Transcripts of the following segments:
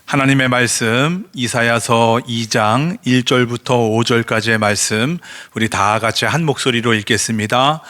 하나님의 말씀 이사야서 2장 1절부터 5절까지의 말씀 우리 다 같이 한 목소리로 읽겠습니다.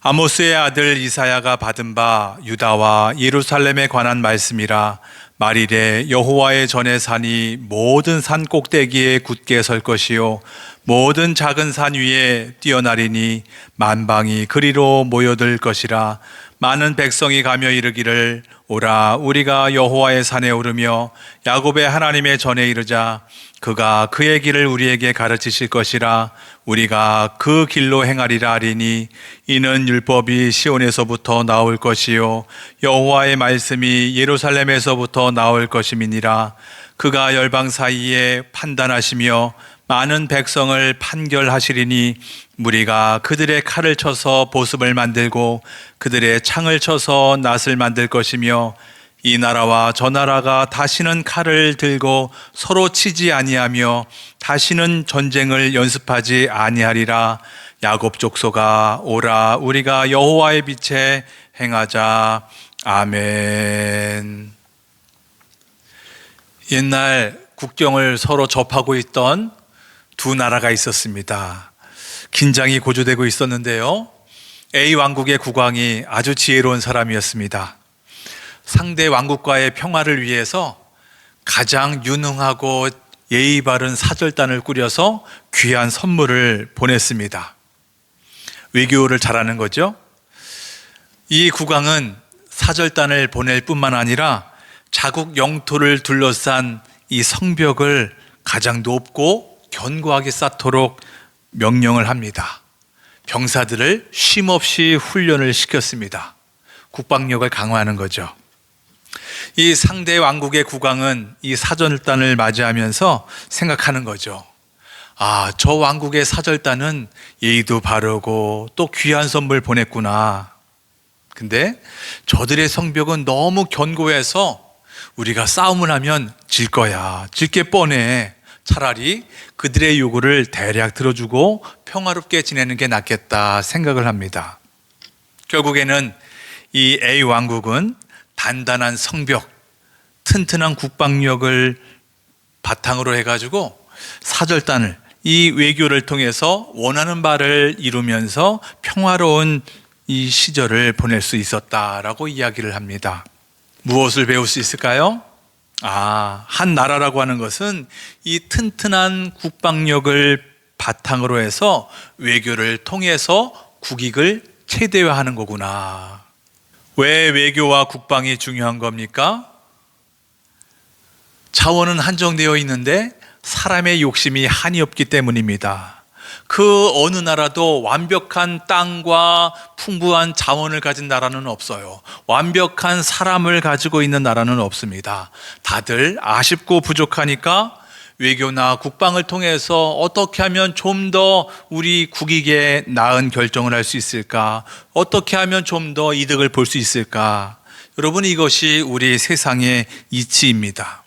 아모스의 아들 이사야가 받은 바 유다와 예루살렘에 관한 말씀이라. 말일에 여호와의 전에 산이 모든 산 꼭대기에 굳게 설 것이요 모든 작은 산 위에 뛰어나리니 만방이 그리로 모여들 것이라. 많은 백성이 가며 이르기를 오라 우리가 여호와의 산에 오르며 야곱의 하나님의 전에 이르자. 그가 그의 길을 우리에게 가르치실 것이라. 우리가 그 길로 행하리라 하리니 이는 율법이 시온에서부터 나올 것이요 여호와의 말씀이 예루살렘에서부터 나올 것임이니라. 그가 열방 사이에 판단하시며 많은 백성을 판결하시리니 무리가 그들의 칼을 쳐서 보습을 만들고 그들의 창을 쳐서 낫을 만들 것이며 이 나라와 저 나라가 다시는 칼을 들고 서로 치지 아니하며 다시는 전쟁을 연습하지 아니하리라. 야곱 족속아 오라 우리가 여호와의 빛에 행하자. 아멘. 옛날 국경을 서로 접하고 있던 두 나라가 있었습니다. 긴장이 고조되고 있었는데요, A 왕국의 국왕이 아주 지혜로운 사람이었습니다. 상대 왕국과의 평화를 위해서 가장 유능하고 예의 바른 사절단을 꾸려서 귀한 선물을 보냈습니다. 외교를 잘하는 거죠. 이 국왕은 사절단을 보낼 뿐만 아니라 자국 영토를 둘러싼 이 성벽을 가장 높고 견고하게 쌓도록 명령을 합니다. 병사들을 쉼없이 훈련을 시켰습니다. 국방력을 강화하는 거죠. 이 상대 왕국의 국왕은 이 사절단을 맞이하면서 생각하는 거죠. 아, 저 왕국의 사절단은 예의도 바르고 또 귀한 선물 보냈구나. 근데 저들의 성벽은 너무 견고해서 우리가 싸움을 하면 질 거야. 질 게 뻔해. 차라리 그들의 요구를 대략 들어주고 평화롭게 지내는 게 낫겠다 생각을 합니다. 결국에는 이 A 왕국은 단단한 성벽, 튼튼한 국방력을 바탕으로 해가지고 사절단을, 이 외교를 통해서 원하는 바를 이루면서 평화로운 이 시절을 보낼 수 있었다라고 이야기를 합니다. 무엇을 배울 수 있을까요? 한 나라라고 하는 것은 이 튼튼한 국방력을 바탕으로 해서 외교를 통해서 국익을 최대화하는 거구나. 왜 외교와 국방이 중요한 겁니까? 자원은 한정되어 있는데 사람의 욕심이 한이 없기 때문입니다. 그 어느 나라도 완벽한 땅과 풍부한 자원을 가진 나라는 없어요. 완벽한 사람을 가지고 있는 나라는 없습니다. 다들 아쉽고 부족하니까 외교나 국방을 통해서 어떻게 하면 좀 더 우리 국익에 나은 결정을 할 수 있을까? 어떻게 하면 좀 더 이득을 볼 수 있을까? 여러분, 이것이 우리 세상의 이치입니다.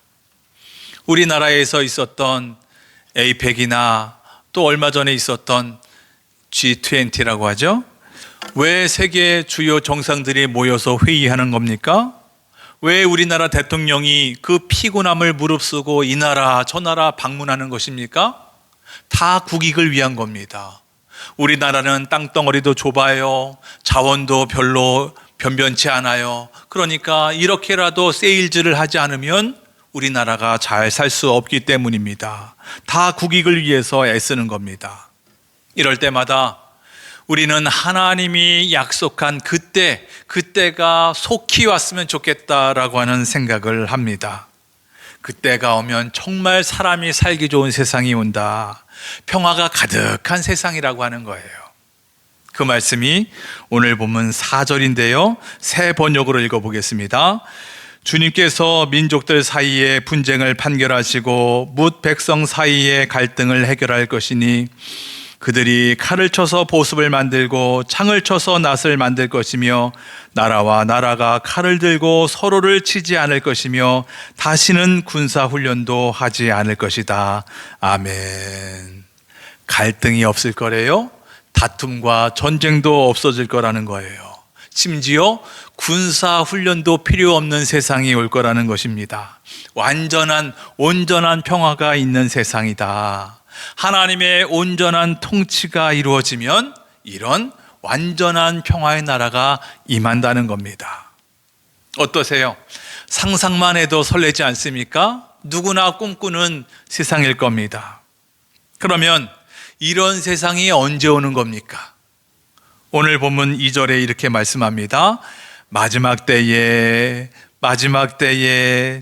우리나라에서 있었던 에이펙이나 또 얼마 전에 있었던 G20라고 하죠. 왜 세계 주요 정상들이 모여서 회의하는 겁니까? 왜 우리나라 대통령이 그 피곤함을 무릅쓰고 이 나라 저 나라 방문하는 것입니까? 다 국익을 위한 겁니다. 우리나라는 땅덩어리도 좁아요. 자원도 별로 변변치 않아요. 그러니까 이렇게라도 세일즈를 하지 않으면 우리나라가 잘 살 수 없기 때문입니다. 다 국익을 위해서 애쓰는 겁니다. 이럴 때마다 우리는 하나님이 약속한 그때가 속히 왔으면 좋겠다라고 하는 생각을 합니다. 그때가 오면 정말 사람이 살기 좋은 세상이 온다. 평화가 가득한 세상이라고 하는 거예요. 그 말씀이 오늘 본문 4절인데요. 새 번역으로 읽어보겠습니다. 주님께서 민족들 사이에 분쟁을 판결하시고 뭇 백성 사이에 갈등을 해결할 것이니 그들이 칼을 쳐서 보습을 만들고 창을 쳐서 낫을 만들 것이며 나라와 나라가 칼을 들고 서로를 치지 않을 것이며 다시는 군사훈련도 하지 않을 것이다. 아멘. 갈등이 없을 거래요. 다툼과 전쟁도 없어질 거라는 거예요. 심지어 군사 훈련도 필요 없는 세상이 올 거라는 것입니다. 온전한 평화가 있는 세상이다. 하나님의 온전한 통치가 이루어지면 이런 완전한 평화의 나라가 임한다는 겁니다. 어떠세요? 상상만 해도 설레지 않습니까? 누구나 꿈꾸는 세상일 겁니다. 그러면 이런 세상이 언제 오는 겁니까? 오늘 본문 2절에 이렇게 말씀합니다. 마지막 때에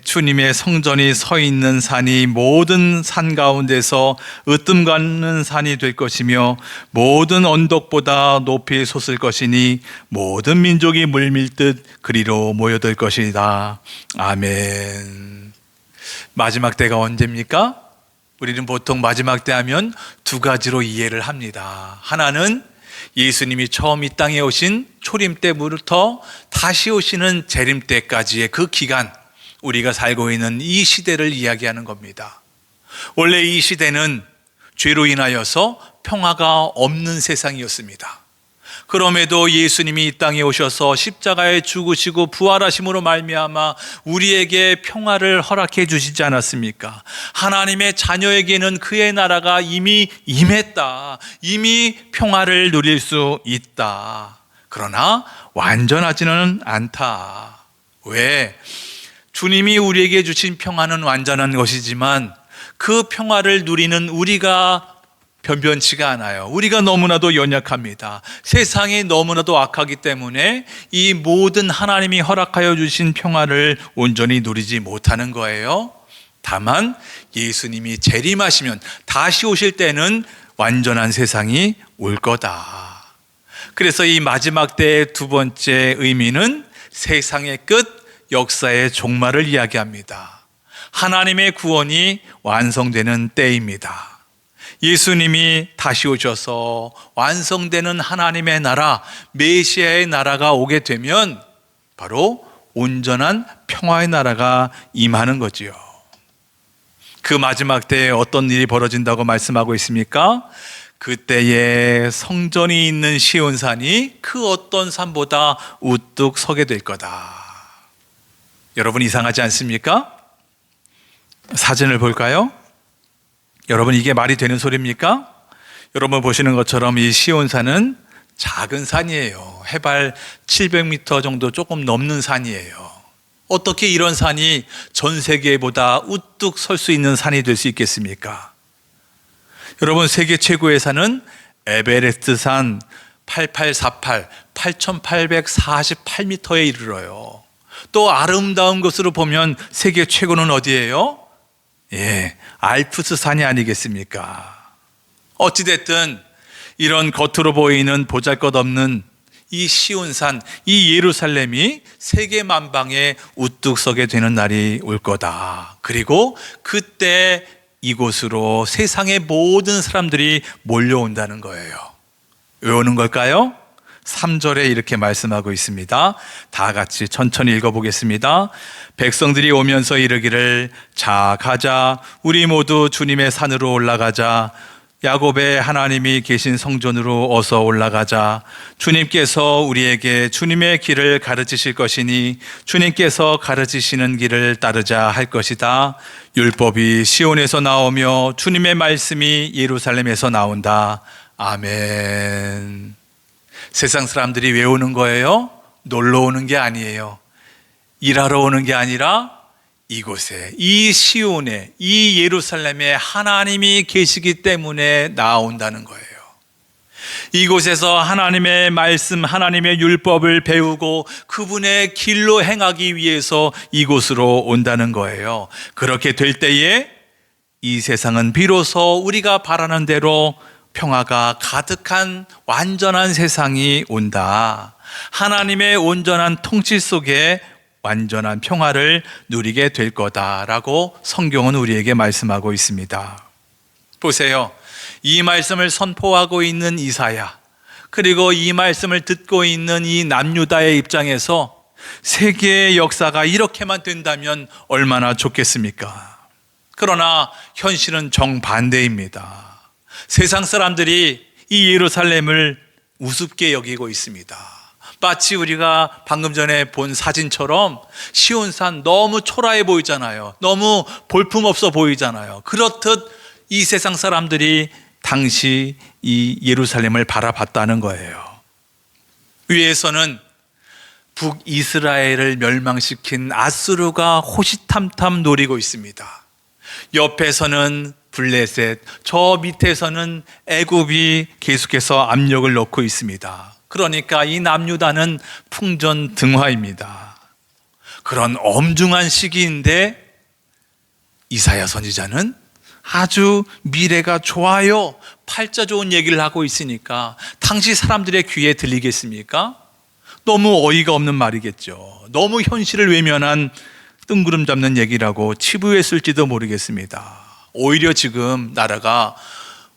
주님의 성전이 서 있는 산이 모든 산 가운데서 으뜸 갖는 산이 될 것이며 모든 언덕보다 높이 솟을 것이니 모든 민족이 물밀듯 그리로 모여들 것이다. 아멘. 마지막 때가 언제입니까? 우리는 보통 마지막 때 하면 두 가지로 이해를 합니다. 하나는 예수님이 처음 이 땅에 오신 초림 때부터 다시 오시는 재림 때까지의 그 기간, 우리가 살고 있는 이 시대를 이야기하는 겁니다. 원래 이 시대는 죄로 인하여서 평화가 없는 세상이었습니다. 그럼에도 예수님이 이 땅에 오셔서 십자가에 죽으시고 부활하심으로 말미암아 우리에게 평화를 허락해 주시지 않았습니까? 하나님의 자녀에게는 그의 나라가 이미 임했다. 이미 평화를 누릴 수 있다. 그러나 완전하지는 않다. 왜? 주님이 우리에게 주신 평화는 완전한 것이지만 그 평화를 누리는 우리가 변변치가 않아요. 우리가 너무나도 연약합니다. 세상이 너무나도 악하기 때문에 이 모든 하나님이 허락하여 주신 평화를 온전히 누리지 못하는 거예요. 다만 예수님이 재림하시면 다시 오실 때는 완전한 세상이 올 거다. 그래서 이 마지막 때의 두 번째 의미는 세상의 끝, 역사의 종말을 이야기합니다. 하나님의 구원이 완성되는 때입니다. 예수님이 다시 오셔서 완성되는 하나님의 나라, 메시아의 나라가 오게 되면 바로 온전한 평화의 나라가 임하는 거지요. 그 마지막 때에 어떤 일이 벌어진다고 말씀하고 있습니까? 그때에 성전이 있는 시온산이 그 어떤 산보다 우뚝 서게 될 거다. 여러분, 이상하지 않습니까? 사진을 볼까요? 여러분, 이게 말이 되는 소리입니까? 여러분 보시는 것처럼 이 시온산은 작은 산이에요. 해발 700m 정도 조금 넘는 산이에요. 어떻게 이런 산이 전 세계보다 우뚝 설 수 있는 산이 될 수 있겠습니까? 여러분, 세계 최고의 산은 에베레스트 산 8848, 8848m에 이르러요. 또 아름다운 것으로 보면 세계 최고는 어디예요? 알프스 산이 아니겠습니까? 어찌됐든 이런 겉으로 보이는 보잘것없는 이 시온산, 이 예루살렘이 세계 만방에 우뚝 서게 되는 날이 올 거다. 그리고 그때 이곳으로 세상의 모든 사람들이 몰려온다는 거예요. 왜 오는 걸까요? 3절에 이렇게 말씀하고 있습니다. 다 같이 천천히 읽어보겠습니다. 백성들이 오면서 이르기를, 자 가자, 우리 모두 주님의 산으로 올라가자. 야곱의 하나님이 계신 성전으로 어서 올라가자. 주님께서 우리에게 주님의 길을 가르치실 것이니 주님께서 가르치시는 길을 따르자 할 것이다. 율법이 시온에서 나오며 주님의 말씀이 예루살렘에서 나온다. 아멘. 세상 사람들이 왜 오는 거예요? 놀러 오는 게 아니에요. 일하러 오는 게 아니라 이곳에, 이 시온에, 이 예루살렘에 하나님이 계시기 때문에 나온다는 거예요. 이곳에서 하나님의 말씀, 하나님의 율법을 배우고 그분의 길로 행하기 위해서 이곳으로 온다는 거예요. 그렇게 될 때에 이 세상은 비로소 우리가 바라는 대로 평화가 가득한 완전한 세상이 온다. 하나님의 온전한 통치 속에 완전한 평화를 누리게 될 거다라고 성경은 우리에게 말씀하고 있습니다. 보세요. 이 말씀을 선포하고 있는 이사야, 그리고 이 말씀을 듣고 있는 이 남유다의 입장에서 세계의 역사가 이렇게만 된다면 얼마나 좋겠습니까? 그러나 현실은 정반대입니다. 세상 사람들이 이 예루살렘을 우습게 여기고 있습니다. 마치 우리가 방금 전에 본 사진처럼 시온산 너무 초라해 보이잖아요. 너무 볼품없어 보이잖아요. 그렇듯 이 세상 사람들이 당시 이 예루살렘을 바라봤다는 거예요. 위에서는 북이스라엘을 멸망시킨 아수르가 호시탐탐 노리고 있습니다. 옆에서는 블레셋, 저 밑에서는 애굽이 계속해서 압력을 넣고 있습니다. 그러니까 이 남유다는 풍전등화입니다. 그런 엄중한 시기인데 이사야 선지자는 아주 미래가 좋아요, 팔자 좋은 얘기를 하고 있으니까 당시 사람들의 귀에 들리겠습니까? 너무 어이가 없는 말이겠죠. 너무 현실을 외면한 뜬구름 잡는 얘기라고 치부했을지도 모르겠습니다. 오히려 지금 나라가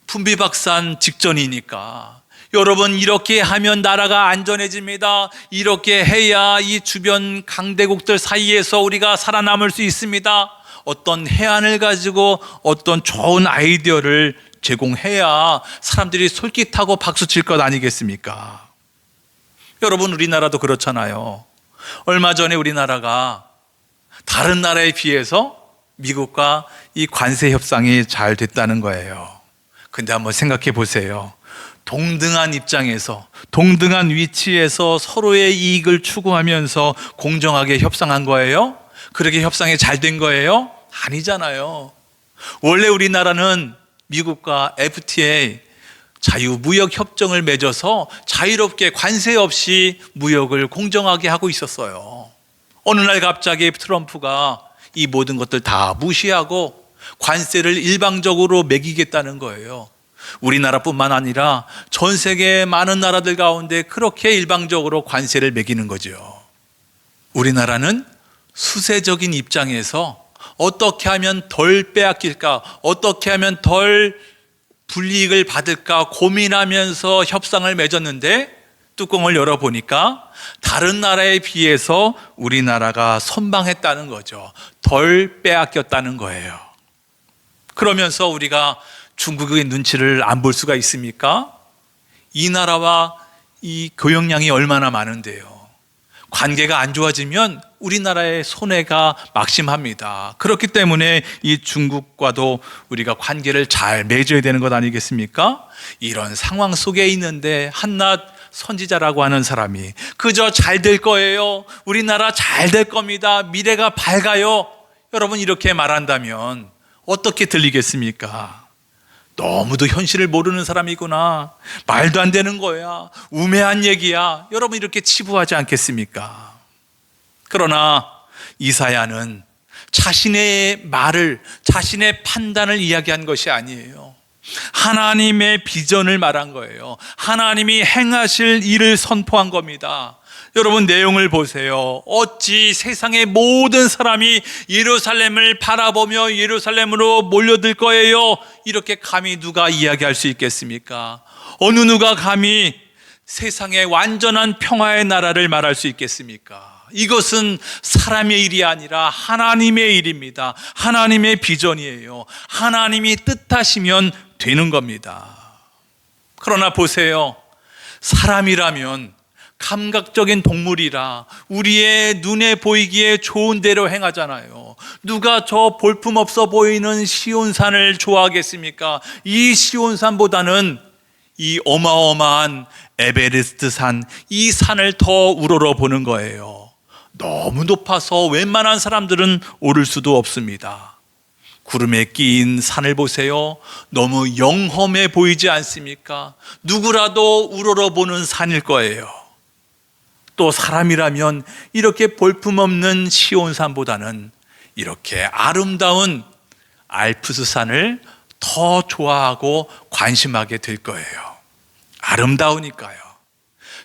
분비박산 직전이니까 여러분, 이렇게 하면 나라가 안전해집니다. 이렇게 해야 이 주변 강대국들 사이에서 우리가 살아남을 수 있습니다. 어떤 해안을 가지고 어떤 좋은 아이디어를 제공해야 사람들이 솔깃하고 박수칠 것 아니겠습니까? 여러분, 우리나라도 그렇잖아요. 얼마 전에 우리나라가 다른 나라에 비해서 미국과 이 관세 협상이 잘 됐다는 거예요. 근데 한번 생각해 보세요. 동등한 입장에서, 동등한 위치에서 서로의 이익을 추구하면서 공정하게 협상한 거예요? 그렇게 협상이 잘 된 거예요? 아니잖아요. 원래 우리나라는 미국과 FTA, 자유무역협정을 맺어서 자유롭게 관세 없이 무역을 공정하게 하고 있었어요. 어느 날 갑자기 트럼프가 이 모든 것들 다 무시하고 관세를 일방적으로 매기겠다는 거예요. 우리나라뿐만 아니라 전 세계 많은 나라들 가운데 그렇게 일방적으로 관세를 매기는 거죠. 우리나라는 수세적인 입장에서 어떻게 하면 덜 빼앗길까, 어떻게 하면 덜 불이익을 받을까 고민하면서 협상을 맺었는데 뚜껑을 열어보니까 다른 나라에 비해서 우리나라가 선방했다는 거죠. 덜 빼앗겼다는 거예요. 그러면서 우리가 중국의 눈치를 안 볼 수가 있습니까? 이 나라와 이 교역량이 얼마나 많은데요. 관계가 안 좋아지면 우리나라의 손해가 막심합니다. 그렇기 때문에 이 중국과도 우리가 관계를 잘 맺어야 되는 것 아니겠습니까? 이런 상황 속에 있는데 한낱 선지자라고 하는 사람이 그저 잘 될 거예요, 우리나라 잘 될 겁니다, 미래가 밝아요, 여러분 이렇게 말한다면 어떻게 들리겠습니까? 너무도 현실을 모르는 사람이구나, 말도 안 되는 거야, 우매한 얘기야, 여러분 이렇게 치부하지 않겠습니까? 그러나 이사야는 자신의 말을, 자신의 판단을 이야기한 것이 아니에요. 하나님의 비전을 말한 거예요. 하나님이 행하실 일을 선포한 겁니다. 여러분 내용을 보세요. 어찌 세상의 모든 사람이 예루살렘을 바라보며 예루살렘으로 몰려들 거예요, 이렇게 감히 누가 이야기할 수 있겠습니까? 어느 누가 감히 세상의 완전한 평화의 나라를 말할 수 있겠습니까? 이것은 사람의 일이 아니라 하나님의 일입니다. 하나님의 비전이에요. 하나님이 뜻하시면 되는 겁니다. 그러나 보세요. 사람이라면 감각적인 동물이라 우리의 눈에 보이기에 좋은 대로 행하잖아요. 누가 저 볼품없어 보이는 시온산을 좋아하겠습니까? 이 시온산보다는 이 어마어마한 에베레스트 산, 이 산을 더 우러러보는 거예요. 너무 높아서 웬만한 사람들은 오를 수도 없습니다. 구름에 끼인 산을 보세요. 너무 영험해 보이지 않습니까? 누구라도 우러러보는 산일 거예요. 또 사람이라면 이렇게 볼품없는 시온산보다는 이렇게 아름다운 알프스산을 더 좋아하고 관심하게 될 거예요. 아름다우니까요.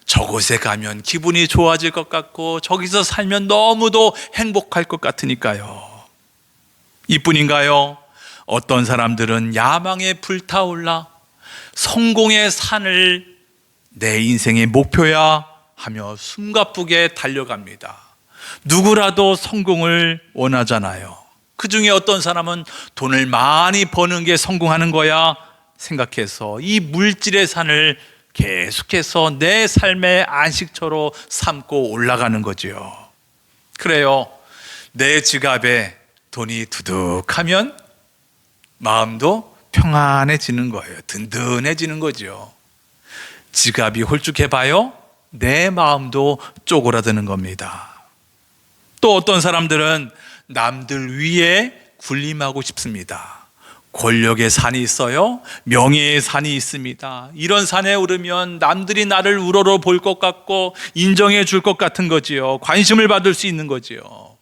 저곳에 가면 기분이 좋아질 것 같고 저기서 살면 너무도 행복할 것 같으니까요. 이뿐인가요? 어떤 사람들은 야망에 불타올라 성공의 산을 내 인생의 목표야 하며 숨가쁘게 달려갑니다. 누구라도 성공을 원하잖아요. 그 중에 어떤 사람은 돈을 많이 버는 게 성공하는 거야 생각해서 이 물질의 산을 계속해서 내 삶의 안식처로 삼고 올라가는 거지요. 그래요. 내 지갑에 돈이 두둑하면 마음도 평안해지는 거예요. 든든해지는 거죠. 지갑이 홀쭉해봐요, 내 마음도 쪼그라드는 겁니다. 또 어떤 사람들은 남들 위에 군림하고 싶습니다. 권력의 산이 있어요. 명예의 산이 있습니다. 이런 산에 오르면 남들이 나를 우러러 볼 것 같고 인정해 줄 것 같은 거지요. 관심을 받을 수 있는 거지요.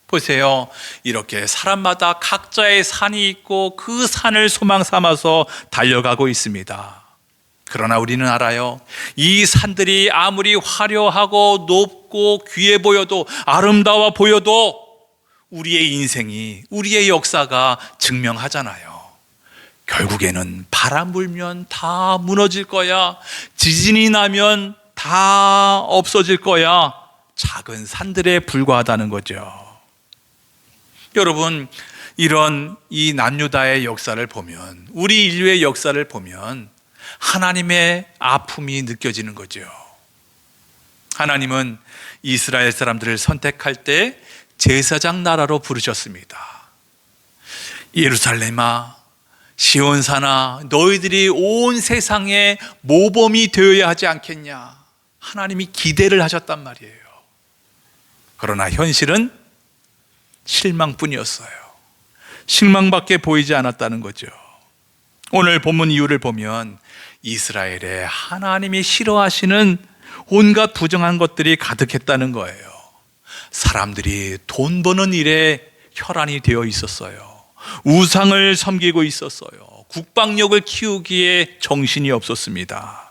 보세요. 이렇게 사람마다 각자의 산이 있고 그 산을 소망 삼아서 달려가고 있습니다. 그러나 우리는 알아요. 이 산들이 아무리 화려하고 높고 귀해 보여도, 아름다워 보여도 우리의 인생이, 우리의 역사가 증명하잖아요. 결국에는 바람 불면 다 무너질 거야. 지진이 나면 다 없어질 거야. 작은 산들에 불과하다는 거죠. 여러분, 이런 이 남유다의 역사를 보면, 우리 인류의 역사를 보면 하나님의 아픔이 느껴지는 거죠. 하나님은 이스라엘 사람들을 선택할 때 제사장 나라로 부르셨습니다. 예루살렘아, 시온산아, 너희들이 온 세상의 모범이 되어야 하지 않겠냐. 하나님이 기대를 하셨단 말이에요. 그러나 현실은 실망뿐이었어요. 실망밖에 보이지 않았다는 거죠. 오늘 본문 이유를 보면 이스라엘에 하나님이 싫어하시는 온갖 부정한 것들이 가득했다는 거예요. 사람들이 돈 버는 일에 혈안이 되어 있었어요. 우상을 섬기고 있었어요. 국방력을 키우기에 정신이 없었습니다.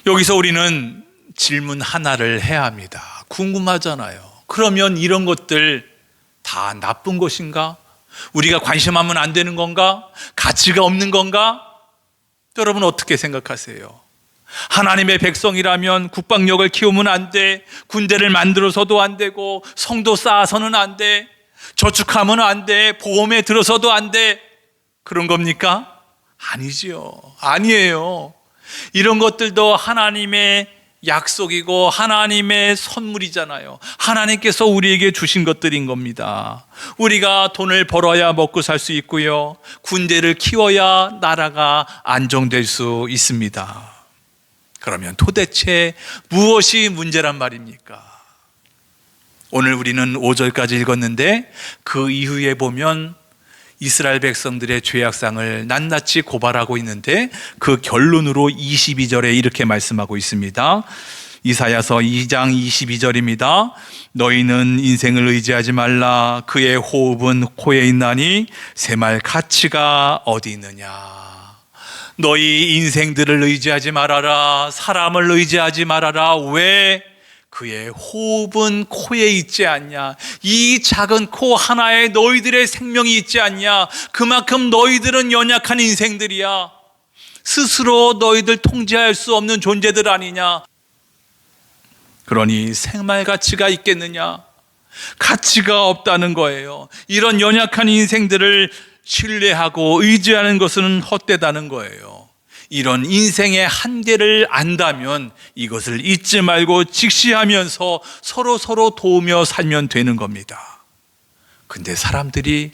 여기서 우리는 질문 하나를 해야 합니다. 궁금하잖아요. 그러면 이런 것들 다 나쁜 것인가? 우리가 관심하면 안 되는 건가? 가치가 없는 건가? 여러분 어떻게 생각하세요? 하나님의 백성이라면 국방력을 키우면 안 돼, 군대를 만들어서도 안 되고, 성도 쌓아서는 안 돼, 저축하면 안 돼, 보험에 들어서도 안 돼, 그런 겁니까? 아니지요. 아니에요. 이런 것들도 하나님의 약속이고 하나님의 선물이잖아요. 하나님께서 우리에게 주신 것들인 겁니다. 우리가 돈을 벌어야 먹고 살 수 있고요, 군대를 키워야 나라가 안정될 수 있습니다. 그러면 도대체 무엇이 문제란 말입니까? 오늘 우리는 5절까지 읽었는데 그 이후에 보면 이스라엘 백성들의 죄악상을 낱낱이 고발하고 있는데 그 결론으로 22절에 이렇게 말씀하고 있습니다. 이사야서 2장 22절입니다. 너희는 인생을 의지하지 말라. 그의 호흡은 코에 있나니 새말 가치가 어디 있느냐. 너희 인생들을 의지하지 말아라. 사람을 의지하지 말아라. 왜? 그의 호흡은 코에 있지 않냐. 이 작은 코 하나에 너희들의 생명이 있지 않냐. 그만큼 너희들은 연약한 인생들이야. 스스로 너희들 통제할 수 없는 존재들 아니냐. 그러니 생말 가치가 있겠느냐? 가치가 없다는 거예요. 이런 연약한 인생들을 신뢰하고 의지하는 것은 헛되다는 거예요. 이런 인생의 한계를 안다면 이것을 잊지 말고 직시하면서 서로 도우며 살면 되는 겁니다. 근데 사람들이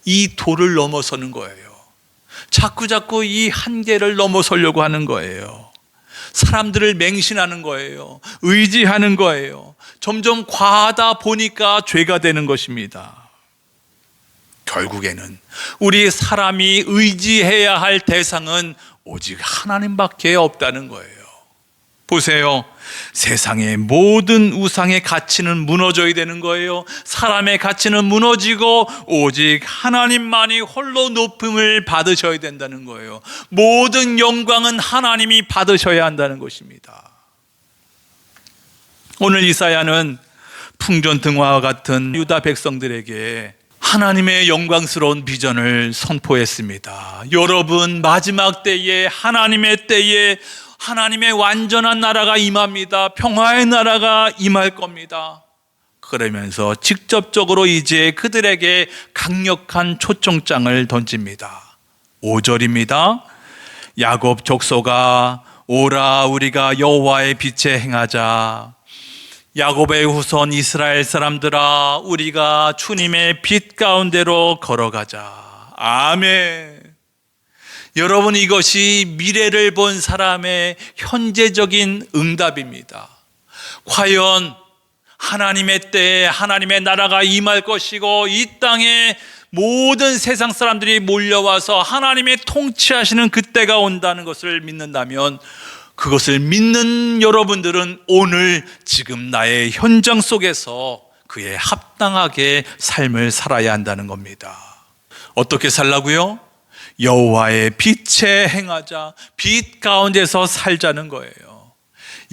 이 도를 넘어서는 거예요. 자꾸 이 한계를 넘어서려고 하는 거예요. 사람들을 맹신하는 거예요. 의지하는 거예요. 점점 과하다 보니까 죄가 되는 것입니다. 결국에는 우리 사람이 의지해야 할 대상은 오직 하나님밖에 없다는 거예요. 보세요. 세상의 모든 우상의 가치는 무너져야 되는 거예요. 사람의 가치는 무너지고 오직 하나님만이 홀로 높음을 받으셔야 된다는 거예요. 모든 영광은 하나님이 받으셔야 한다는 것입니다. 오늘 이사야는 풍전등화와 같은 유다 백성들에게 하나님의 영광스러운 비전을 선포했습니다. 여러분, 마지막 때에 하나님의 때에 하나님의 완전한 나라가 임합니다. 평화의 나라가 임할 겁니다. 그러면서 직접적으로 이제 그들에게 강력한 초청장을 던집니다. 5절입니다. 야곱 족속아 오라 우리가 여호와의 빛에 행하자. 야곱의 후손 이스라엘 사람들아 우리가 주님의 빛 가운데로 걸어가자. 아멘. 여러분, 이것이 미래를 본 사람의 현재적인 응답입니다. 과연 하나님의 때에 하나님의 나라가 임할 것이고 이 땅에 모든 세상 사람들이 몰려와서 하나님의 통치하시는 그때가 온다는 것을 믿는다면, 그것을 믿는 여러분들은 오늘 지금 나의 현장 속에서 그에 합당하게 삶을 살아야 한다는 겁니다. 어떻게 살라고요? 여호와의 빛에 행하자. 빛 가운데서 살자는 거예요.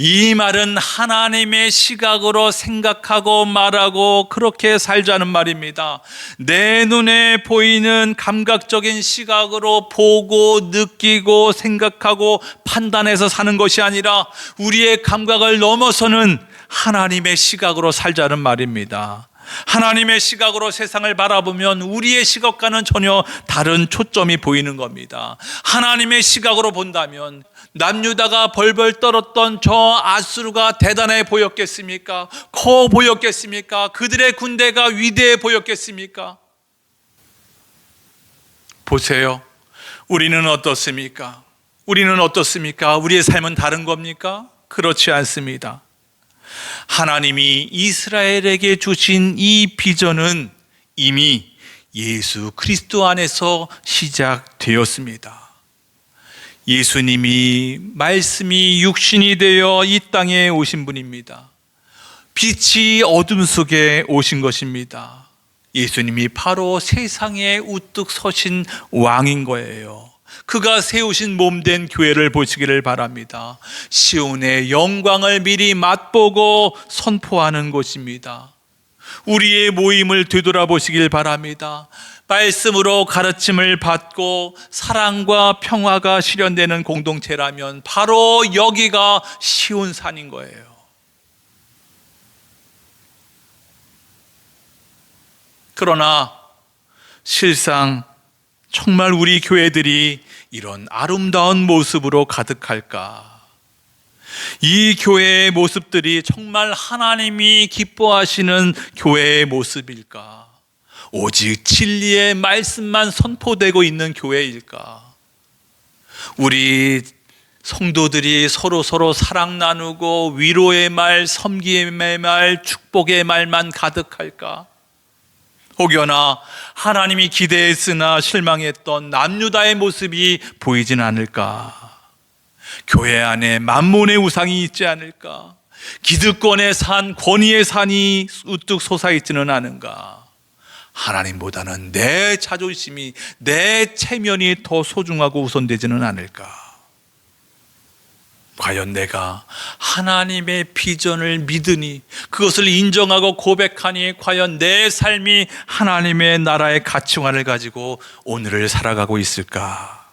이 말은 하나님의 시각으로 생각하고 말하고 그렇게 살자는 말입니다. 내 눈에 보이는 감각적인 시각으로 보고 느끼고 생각하고 판단해서 사는 것이 아니라 우리의 감각을 넘어서는 하나님의 시각으로 살자는 말입니다. 하나님의 시각으로 세상을 바라보면 우리의 시각과는 전혀 다른 초점이 보이는 겁니다. 하나님의 시각으로 본다면 남유다가 벌벌 떨었던 저 아수르가 대단해 보였겠습니까? 커 보였겠습니까? 그들의 군대가 위대해 보였겠습니까? 보세요. 우리는 어떻습니까? 우리는 어떻습니까? 우리의 삶은 다른 겁니까? 그렇지 않습니다. 하나님이 이스라엘에게 주신 이 비전은 이미 예수 그리스도 안에서 시작되었습니다. 예수님이 말씀이 육신이 되어 이 땅에 오신 분입니다. 빛이 어둠 속에 오신 것입니다. 예수님이 바로 세상에 우뚝 서신 왕인 거예요. 그가 세우신 몸된 교회를 보시기를 바랍니다. 시온의 영광을 미리 맛보고 선포하는 곳입니다. 우리의 모임을 되돌아보시길 바랍니다. 말씀으로 가르침을 받고 사랑과 평화가 실현되는 공동체라면 바로 여기가 시온산인 거예요. 그러나 실상 정말 우리 교회들이 이런 아름다운 모습으로 가득할까? 이 교회의 모습들이 정말 하나님이 기뻐하시는 교회의 모습일까? 오직 진리의 말씀만 선포되고 있는 교회일까? 우리 성도들이 서로 사랑 나누고 위로의 말, 섬김의 말, 축복의 말만 가득할까? 혹여나 하나님이 기대했으나 실망했던 남유다의 모습이 보이진 않을까? 교회 안에 만몬의 우상이 있지 않을까? 기득권의 산, 권위의 산이 우뚝 솟아있지는 않은가? 하나님보다는 내 자존심이, 내 체면이 더 소중하고 우선되지는 않을까? 과연 내가 하나님의 비전을 믿으니, 그것을 인정하고 고백하니 과연 내 삶이 하나님의 나라의 가치관을 가지고 오늘을 살아가고 있을까?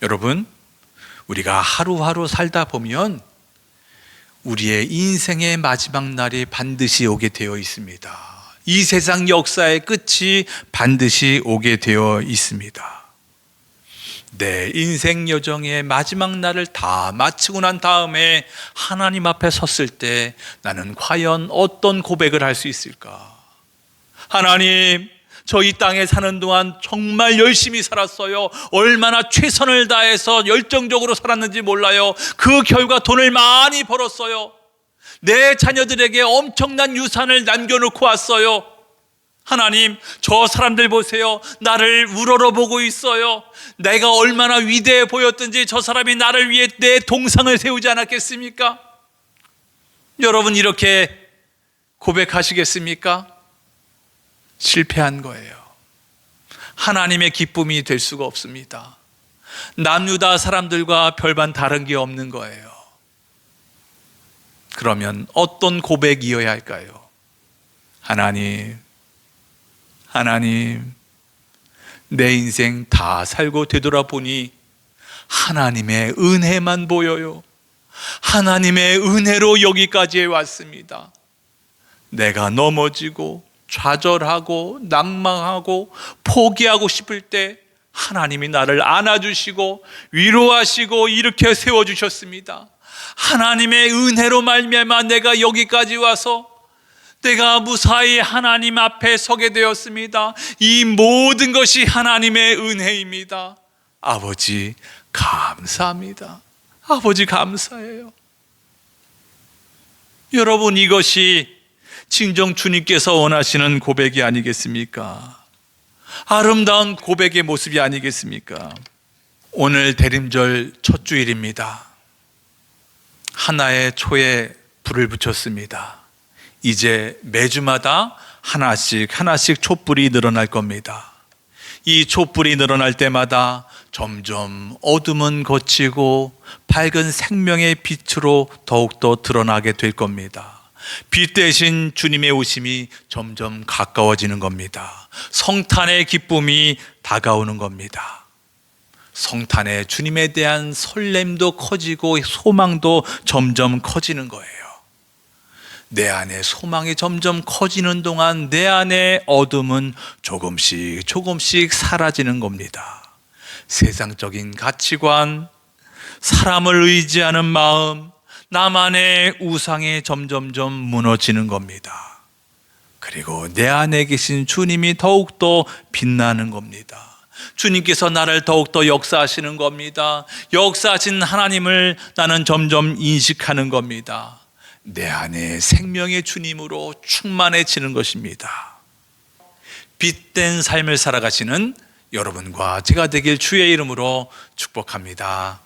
여러분, 우리가 하루하루 살다 보면 우리의 인생의 마지막 날이 반드시 오게 되어 있습니다. 이 세상 역사의 끝이 반드시 오게 되어 있습니다. 내 인생 여정의 마지막 날을 다 마치고 난 다음에 하나님 앞에 섰을 때 나는 과연 어떤 고백을 할 수 있을까? 하나님, 저 이 땅에 사는 동안 정말 열심히 살았어요. 얼마나 최선을 다해서 열정적으로 살았는지 몰라요. 그 결과 돈을 많이 벌었어요. 내 자녀들에게 엄청난 유산을 남겨놓고 왔어요. 하나님, 저 사람들 보세요. 나를 우러러보고 있어요. 내가 얼마나 위대해 보였든지 저 사람이 나를 위해 내 동상을 세우지 않았겠습니까? 여러분, 이렇게 고백하시겠습니까? 실패한 거예요. 하나님의 기쁨이 될 수가 없습니다. 남유다 사람들과 별반 다른 게 없는 거예요. 그러면 어떤 고백이어야 할까요? 하나님, 내 인생 다 살고 되돌아보니 하나님의 은혜만 보여요. 하나님의 은혜로 여기까지 왔습니다. 내가 넘어지고 좌절하고 낭망하고 포기하고 싶을 때 하나님이 나를 안아주시고 위로하시고 이렇게 세워주셨습니다. 하나님의 은혜로 말미암아 내가 여기까지 와서 내가 무사히 하나님 앞에 서게 되었습니다. 이 모든 것이 하나님의 은혜입니다. 아버지 감사합니다. 아버지 감사해요. 여러분, 이것이 진정 주님께서 원하시는 고백이 아니겠습니까? 아름다운 고백의 모습이 아니겠습니까? 오늘 대림절 첫 주일입니다. 하나의 초에 불을 붙였습니다. 이제 매주마다 하나씩 촛불이 늘어날 겁니다. 이 촛불이 늘어날 때마다 점점 어둠은 걷히고 밝은 생명의 빛으로 더욱더 드러나게 될 겁니다. 빛 대신 주님의 오심이 점점 가까워지는 겁니다. 성탄의 기쁨이 다가오는 겁니다. 성탄에 주님에 대한 설렘도 커지고 소망도 점점 커지는 거예요. 내 안에 소망이 점점 커지는 동안 내 안에 어둠은 조금씩 사라지는 겁니다. 세상적인 가치관, 사람을 의지하는 마음, 나만의 우상이 점점점 무너지는 겁니다. 그리고 내 안에 계신 주님이 더욱더 빛나는 겁니다. 주님께서 나를 더욱더 역사하시는 겁니다. 역사하신 하나님을 나는 점점 인식하는 겁니다. 내 안에 생명의 주님으로 충만해지는 것입니다. 빛된 삶을 살아가시는 여러분과 제가 되길 주의 이름으로 축복합니다.